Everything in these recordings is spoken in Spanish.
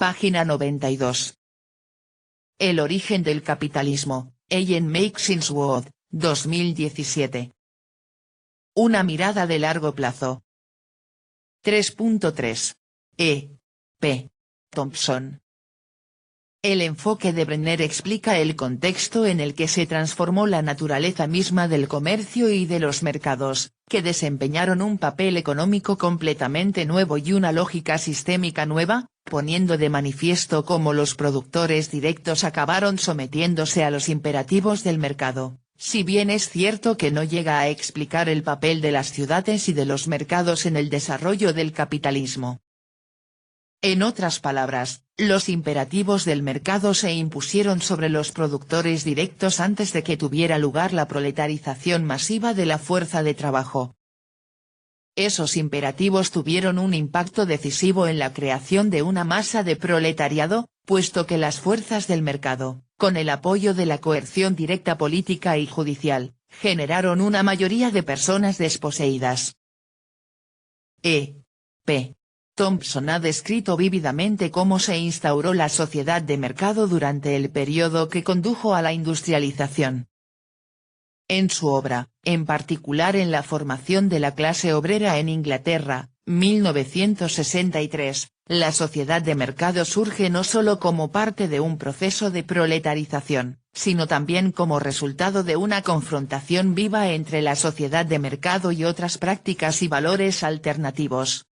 Página 92. El origen del capitalismo, Allen Makes Wood, 2017. Una mirada de largo plazo. 3.3. E. P. Thompson. El enfoque de Brenner explica el contexto en el que se transformó la naturaleza misma del comercio y de los mercados, que desempeñaron un papel económico completamente nuevo y una lógica sistémica nueva, poniendo de manifiesto cómo los productores directos acabaron sometiéndose a los imperativos del mercado, si bien es cierto que no llega a explicar el papel de las ciudades y de los mercados en el desarrollo del capitalismo. En otras palabras, los imperativos del mercado se impusieron sobre los productores directos antes de que tuviera lugar la proletarización masiva de la fuerza de trabajo. Esos imperativos tuvieron un impacto decisivo en la creación de una masa de proletariado, puesto que las fuerzas del mercado, con el apoyo de la coerción directa política y judicial, generaron una mayoría de personas desposeídas. E. P. Thompson ha descrito vívidamente cómo se instauró la sociedad de mercado durante el periodo que condujo a la industrialización. En su obra, en particular en La formación de la clase obrera en Inglaterra, 1963, la sociedad de mercado surge no solo como parte de un proceso de proletarización, sino también como resultado de una confrontación viva entre la sociedad de mercado y otras prácticas y valores alternativos.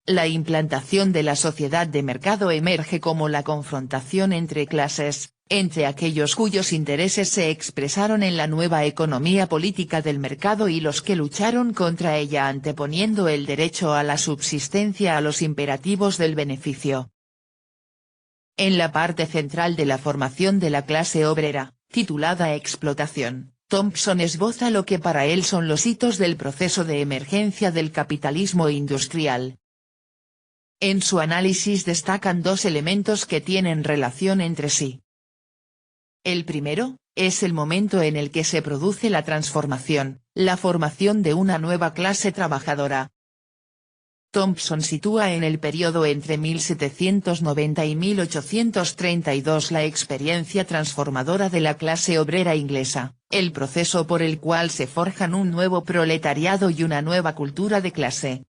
La implantación de la sociedad de mercado emerge como la confrontación entre clases, entre aquellos cuyos intereses se expresaron en la nueva economía política del mercado y los que lucharon contra ella anteponiendo el derecho a la subsistencia a los imperativos del beneficio. En la parte central de La formación de la clase obrera, titulada Explotación, Thompson esboza lo que para él son los hitos del proceso de emergencia del capitalismo industrial. En su análisis destacan dos elementos que tienen relación entre sí. El primero, es el momento en el que se produce la transformación, la formación de una nueva clase trabajadora. Thompson sitúa en el periodo entre 1790 y 1832 la experiencia transformadora de la clase obrera inglesa, el proceso por el cual se forjan un nuevo proletariado y una nueva cultura de clase.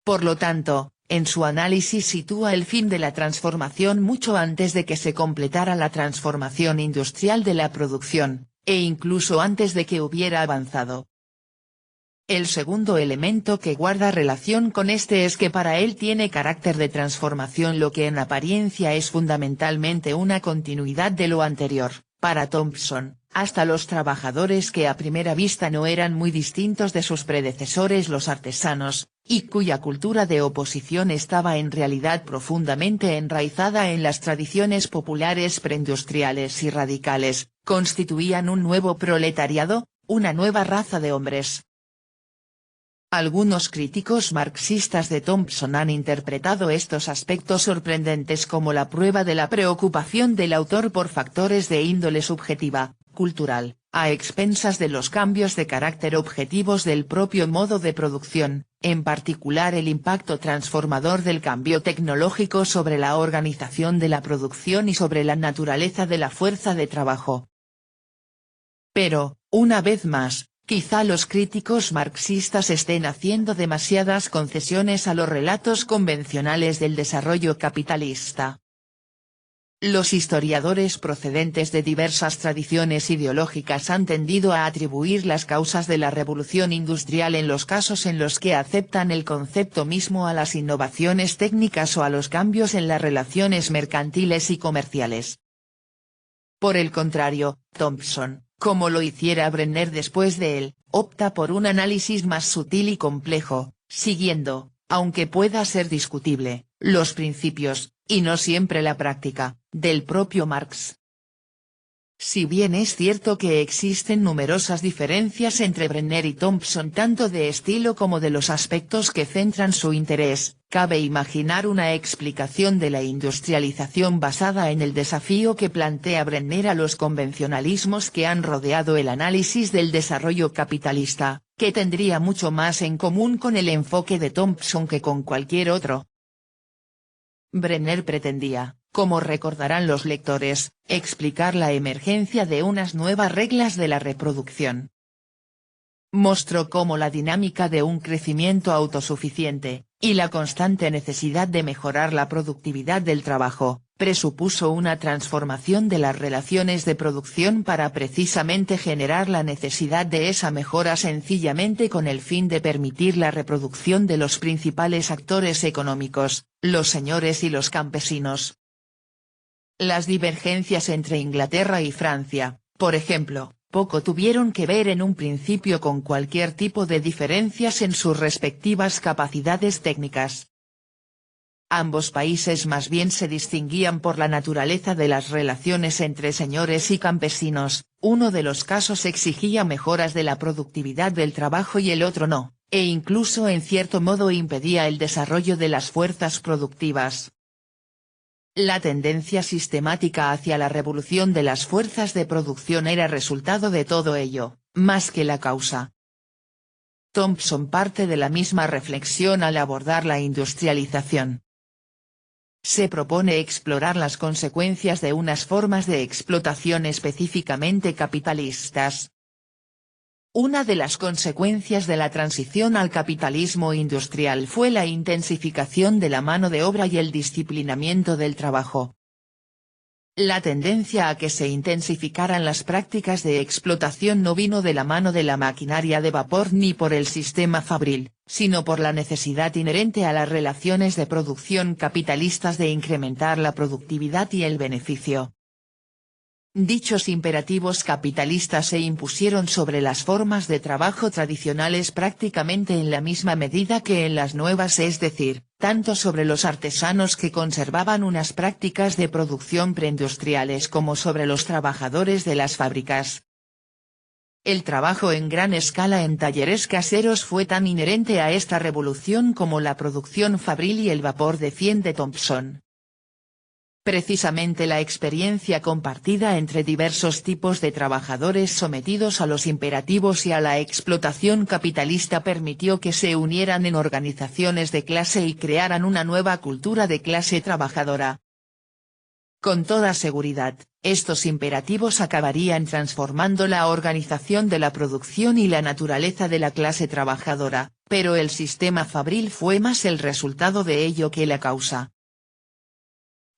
Por lo tanto, en su análisis sitúa el fin de la transformación mucho antes de que se completara la transformación industrial de la producción, e incluso antes de que hubiera avanzado. El segundo elemento que guarda relación con este es que para él tiene carácter de transformación lo que en apariencia es fundamentalmente una continuidad de lo anterior. Para Thompson, hasta los trabajadores que a primera vista no eran muy distintos de sus predecesores los artesanos, y cuya cultura de oposición estaba en realidad profundamente enraizada en las tradiciones populares preindustriales y radicales, constituían un nuevo proletariado, una nueva raza de hombres. Algunos críticos marxistas de Thompson han interpretado estos aspectos sorprendentes como la prueba de la preocupación del autor por factores de índole subjetiva, cultural, a expensas de los cambios de carácter objetivos del propio modo de producción, en particular el impacto transformador del cambio tecnológico sobre la organización de la producción y sobre la naturaleza de la fuerza de trabajo. Pero, una vez más, quizá los críticos marxistas estén haciendo demasiadas concesiones a los relatos convencionales del desarrollo capitalista. Los historiadores procedentes de diversas tradiciones ideológicas han tendido a atribuir las causas de la revolución industrial en los casos en los que aceptan el concepto mismo a las innovaciones técnicas o a los cambios en las relaciones mercantiles y comerciales. Por el contrario, Thompson, como lo hiciera Brenner después de él, opta por un análisis más sutil y complejo, siguiendo, aunque pueda ser discutible, los principios, y no siempre la práctica, del propio Marx. Si bien es cierto que existen numerosas diferencias entre Brenner y Thompson tanto de estilo como de los aspectos que centran su interés, cabe imaginar una explicación de la industrialización basada en el desafío que plantea Brenner a los convencionalismos que han rodeado el análisis del desarrollo capitalista, que tendría mucho más en común con el enfoque de Thompson que con cualquier otro. Brenner pretendía, como recordarán los lectores, explicar la emergencia de unas nuevas reglas de la reproducción. Mostró cómo la dinámica de un crecimiento autosuficiente, y la constante necesidad de mejorar la productividad del trabajo, presupuso una transformación de las relaciones de producción para precisamente generar la necesidad de esa mejora sencillamente con el fin de permitir la reproducción de los principales actores económicos, los señores y los campesinos. Las divergencias entre Inglaterra y Francia, por ejemplo, poco tuvieron que ver en un principio con cualquier tipo de diferencias en sus respectivas capacidades técnicas. Ambos países más bien se distinguían por la naturaleza de las relaciones entre señores y campesinos, uno de los casos exigía mejoras de la productividad del trabajo y el otro no, e incluso en cierto modo impedía el desarrollo de las fuerzas productivas. La tendencia sistemática hacia la revolución de las fuerzas de producción era resultado de todo ello, más que la causa. Thompson parte de la misma reflexión al abordar la industrialización. Se propone explorar las consecuencias de unas formas de explotación específicamente capitalistas. Una de las consecuencias de la transición al capitalismo industrial fue la intensificación de la mano de obra y el disciplinamiento del trabajo. La tendencia a que se intensificaran las prácticas de explotación no vino de la mano de la maquinaria de vapor ni por el sistema fabril, sino por la necesidad inherente a las relaciones de producción capitalistas de incrementar la productividad y el beneficio. Dichos imperativos capitalistas se impusieron sobre las formas de trabajo tradicionales prácticamente en la misma medida que en las nuevas, es decir, tanto sobre los artesanos que conservaban unas prácticas de producción preindustriales como sobre los trabajadores de las fábricas. El trabajo en gran escala en talleres caseros fue tan inherente a esta revolución como la producción fabril y el vapor, defiende Thompson. Precisamente la experiencia compartida entre diversos tipos de trabajadores sometidos a los imperativos y a la explotación capitalista permitió que se unieran en organizaciones de clase y crearan una nueva cultura de clase trabajadora. Con toda seguridad, estos imperativos acabarían transformando la organización de la producción y la naturaleza de la clase trabajadora, pero el sistema fabril fue más el resultado de ello que la causa.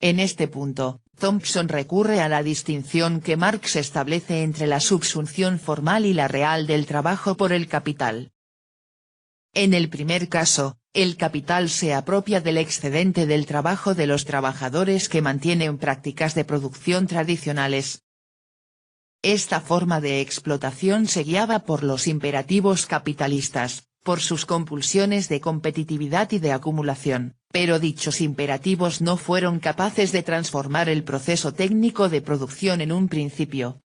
En este punto, Thompson recurre a la distinción que Marx establece entre la subsunción formal y la real del trabajo por el capital. En el primer caso, el capital se apropia del excedente del trabajo de los trabajadores que mantienen prácticas de producción tradicionales. Esta forma de explotación se guiaba por los imperativos capitalistas, por sus compulsiones de competitividad y de acumulación, pero dichos imperativos no fueron capaces de transformar el proceso técnico de producción en un principio.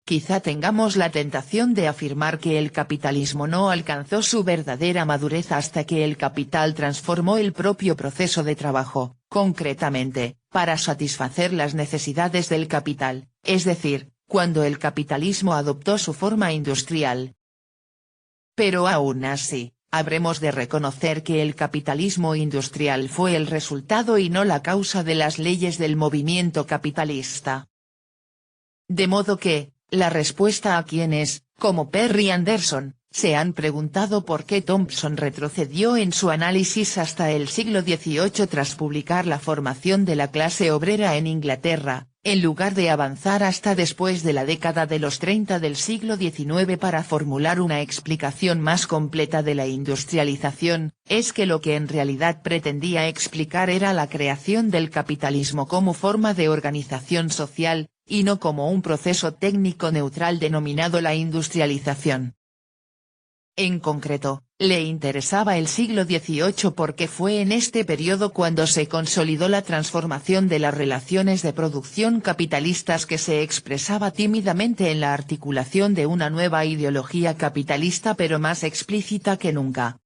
Quizá tengamos la tentación de afirmar que el capitalismo no alcanzó su verdadera madurez hasta que el capital transformó el propio proceso de trabajo, concretamente, para satisfacer las necesidades del capital, es decir, cuando el capitalismo adoptó su forma industrial. Pero aún así, habremos de reconocer que el capitalismo industrial fue el resultado y no la causa de las leyes del movimiento capitalista. De modo que, la respuesta a quienes, como Perry Anderson, se han preguntado por qué Thompson retrocedió en su análisis hasta el siglo XVIII tras publicar La formación de la clase obrera en Inglaterra, en lugar de avanzar hasta después de la década de los 30 del siglo XIX para formular una explicación más completa de la industrialización, es que lo que en realidad pretendía explicar era la creación del capitalismo como forma de organización social, y no como un proceso técnico neutral denominado la industrialización. En concreto, le interesaba el siglo XVIII porque fue en este periodo cuando se consolidó la transformación de las relaciones de producción capitalistas que se expresaba tímidamente en la articulación de una nueva ideología capitalista pero más explícita que nunca.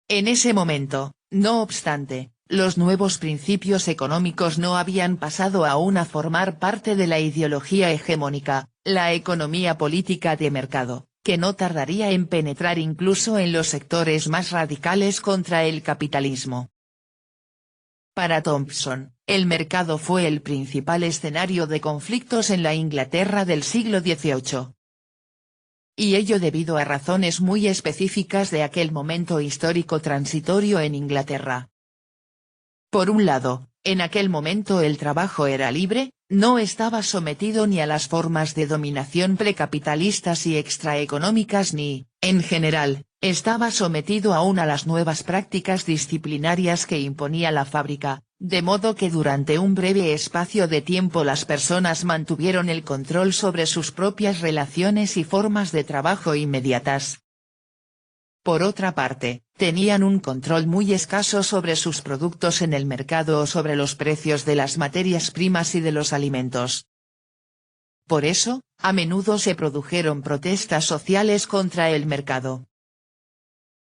En ese momento, no obstante, los nuevos principios económicos no habían pasado aún a formar parte de la ideología hegemónica, la economía política de mercado, que no tardaría en penetrar incluso en los sectores más radicales contra el capitalismo. Para Thompson, el mercado fue el principal escenario de conflictos en la Inglaterra del siglo XVIII. Y ello debido a razones muy específicas de aquel momento histórico transitorio en Inglaterra. Por un lado, en aquel momento el trabajo era libre, no estaba sometido ni a las formas de dominación precapitalistas y extraeconómicas ni, en general, estaba sometido aún a las nuevas prácticas disciplinarias que imponía la fábrica, de modo que durante un breve espacio de tiempo las personas mantuvieron el control sobre sus propias relaciones y formas de trabajo inmediatas. Por otra parte, tenían un control muy escaso sobre sus productos en el mercado o sobre los precios de las materias primas y de los alimentos. Por eso, a menudo se produjeron protestas sociales contra el mercado.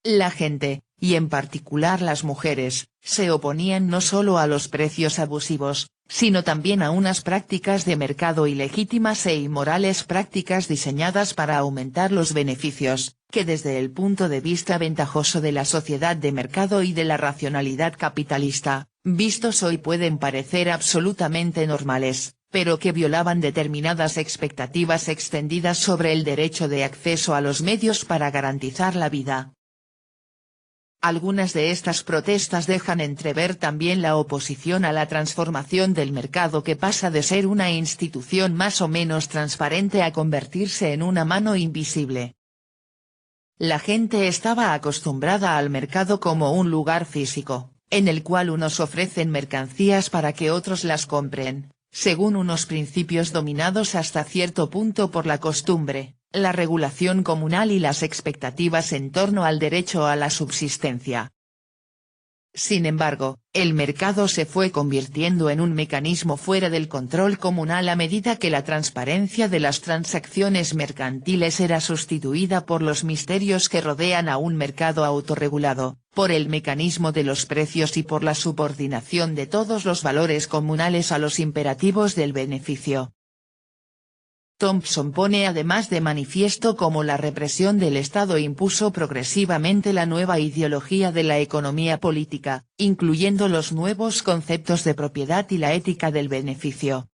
La gente, y en particular las mujeres, se oponían no solo a los precios abusivos, sino también a unas prácticas de mercado ilegítimas e inmorales, prácticas diseñadas para aumentar los beneficios, que desde el punto de vista ventajoso de la sociedad de mercado y de la racionalidad capitalista, vistos hoy pueden parecer absolutamente normales, pero que violaban determinadas expectativas extendidas sobre el derecho de acceso a los medios para garantizar la vida. Algunas de estas protestas dejan entrever también la oposición a la transformación del mercado, que pasa de ser una institución más o menos transparente a convertirse en una mano invisible. La gente estaba acostumbrada al mercado como un lugar físico, en el cual unos ofrecen mercancías para que otros las compren, según unos principios dominados hasta cierto punto por la costumbre, la regulación comunal y las expectativas en torno al derecho a la subsistencia. Sin embargo, el mercado se fue convirtiendo en un mecanismo fuera del control comunal a medida que la transparencia de las transacciones mercantiles era sustituida por los misterios que rodean a un mercado autorregulado, por el mecanismo de los precios y por la subordinación de todos los valores comunales a los imperativos del beneficio. Thompson pone además de manifiesto cómo la represión del Estado impuso progresivamente la nueva ideología de la economía política, incluyendo los nuevos conceptos de propiedad y la ética del beneficio.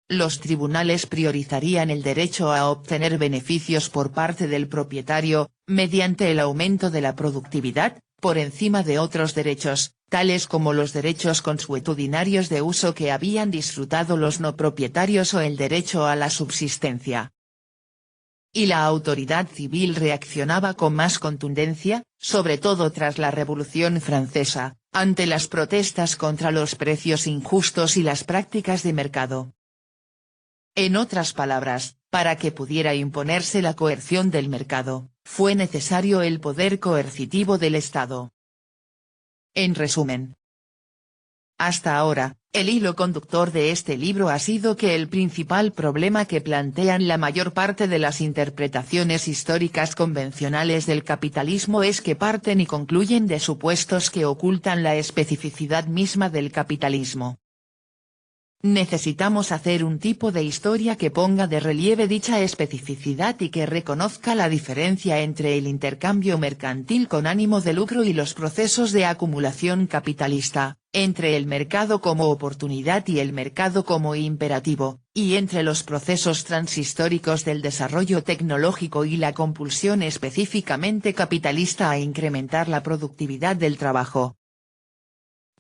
Los tribunales priorizarían el derecho a obtener beneficios por parte del propietario, mediante el aumento de la productividad, por encima de otros derechos, tales como los derechos consuetudinarios de uso que habían disfrutado los no propietarios o el derecho a la subsistencia. Y la autoridad civil reaccionaba con más contundencia, sobre todo tras la Revolución Francesa, ante las protestas contra los precios injustos y las prácticas de mercado. En otras palabras, para que pudiera imponerse la coerción del mercado, fue necesario el poder coercitivo del Estado. En resumen, hasta ahora, el hilo conductor de este libro ha sido que el principal problema que plantean la mayor parte de las interpretaciones históricas convencionales del capitalismo es que parten y concluyen de supuestos que ocultan la especificidad misma del capitalismo. Necesitamos hacer un tipo de historia que ponga de relieve dicha especificidad y que reconozca la diferencia entre el intercambio mercantil con ánimo de lucro y los procesos de acumulación capitalista, entre el mercado como oportunidad y el mercado como imperativo, y entre los procesos transhistóricos del desarrollo tecnológico y la compulsión específicamente capitalista a incrementar la productividad del trabajo.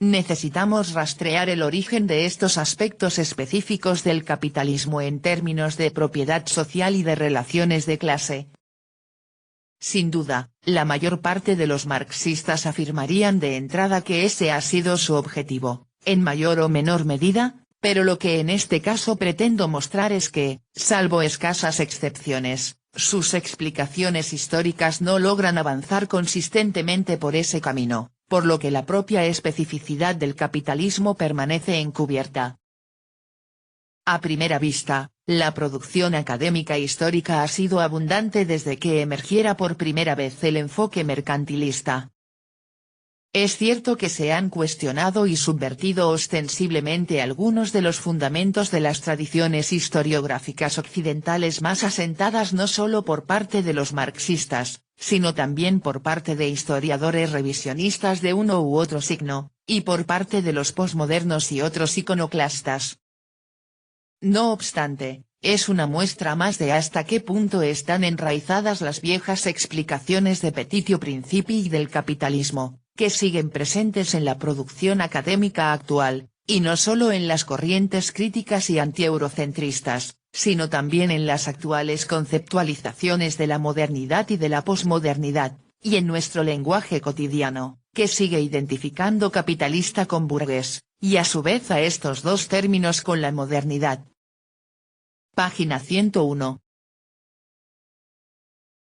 Necesitamos rastrear el origen de estos aspectos específicos del capitalismo en términos de propiedad social y de relaciones de clase. Sin duda, la mayor parte de los marxistas afirmarían de entrada que ese ha sido su objetivo, en mayor o menor medida, pero lo que en este caso pretendo mostrar es que, salvo escasas excepciones, sus explicaciones históricas no logran avanzar consistentemente por ese camino, por lo que la propia especificidad del capitalismo permanece encubierta. A primera vista, la producción académica histórica ha sido abundante desde que emergiera por primera vez el enfoque mercantilista. Es cierto que se han cuestionado y subvertido ostensiblemente algunos de los fundamentos de las tradiciones historiográficas occidentales más asentadas no solo por parte de los marxistas, sino también por parte de historiadores revisionistas de uno u otro signo, y por parte de los posmodernos y otros iconoclastas. No obstante, es una muestra más de hasta qué punto están enraizadas las viejas explicaciones de Petitio Principii y del capitalismo, que siguen presentes en la producción académica actual, y no solo en las corrientes críticas y antieurocentristas, sino también en las actuales conceptualizaciones de la modernidad y de la posmodernidad, y en nuestro lenguaje cotidiano, que sigue identificando capitalista con burgués, y a su vez a estos dos términos con la modernidad. Página 101.